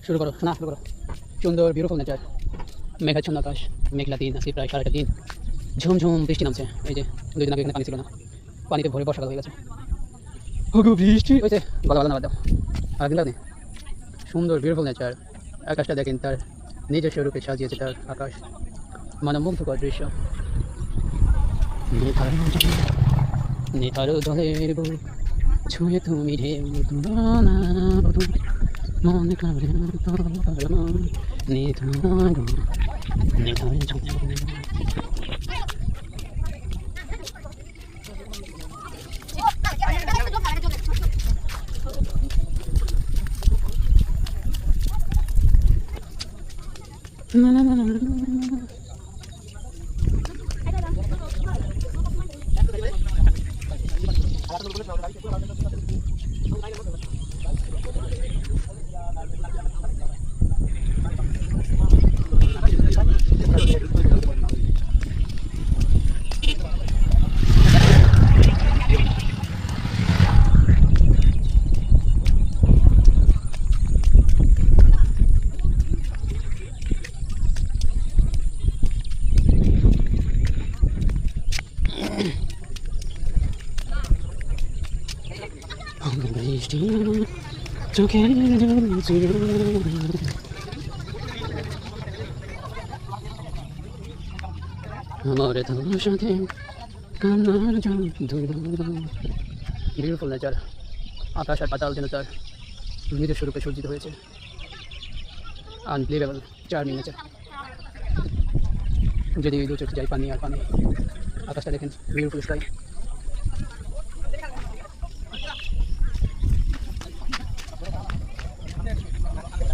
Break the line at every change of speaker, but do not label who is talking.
শুরু করো না, শুরু করো। সুন্দর বিউটিফুল নেচার, মেঘাচ্ছন্ন আকাশ, মেঘলা দিন, আজকে প্রায় সারাটা দিন ঝুমঝুম বৃষ্টি নামছে। এই যে 2 দিন আগে এখানে পানি ছিল না, পানিতে ভরে বর্ষাকাল হয়ে গেছে। বৃষ্টি হয়েছে, গলা গলা নামাজ দাও। আর দিন লাগনি, সুন্দর বিউটিফুল নেচার, আকাশটা দেখেন তার নিজস্ব রূপে সাজিয়েছে তার আকাশ, মনোমুগ্ধকর দৃশ্য। নেতার জলের বুক ছুঁয়ে তুমি ঢেউ তুলনা বধূ, মন কাঁদে তোর মন নিধার নিধার জলে। বৃষ্টি চোখের জল ছিল, আমার তোর সাথে কান্নার জল ধুলো। বিউটিফুল নেচার, আকাশ আর পাতাল যেন তার নিজস্ব রূপে সজ্জিত হয়েছে। Unbelievable charming nature. যদি 2 চোখে যাই পানি আর পানি, আকাশটা দেখেন বিউটিফুল স্কাই।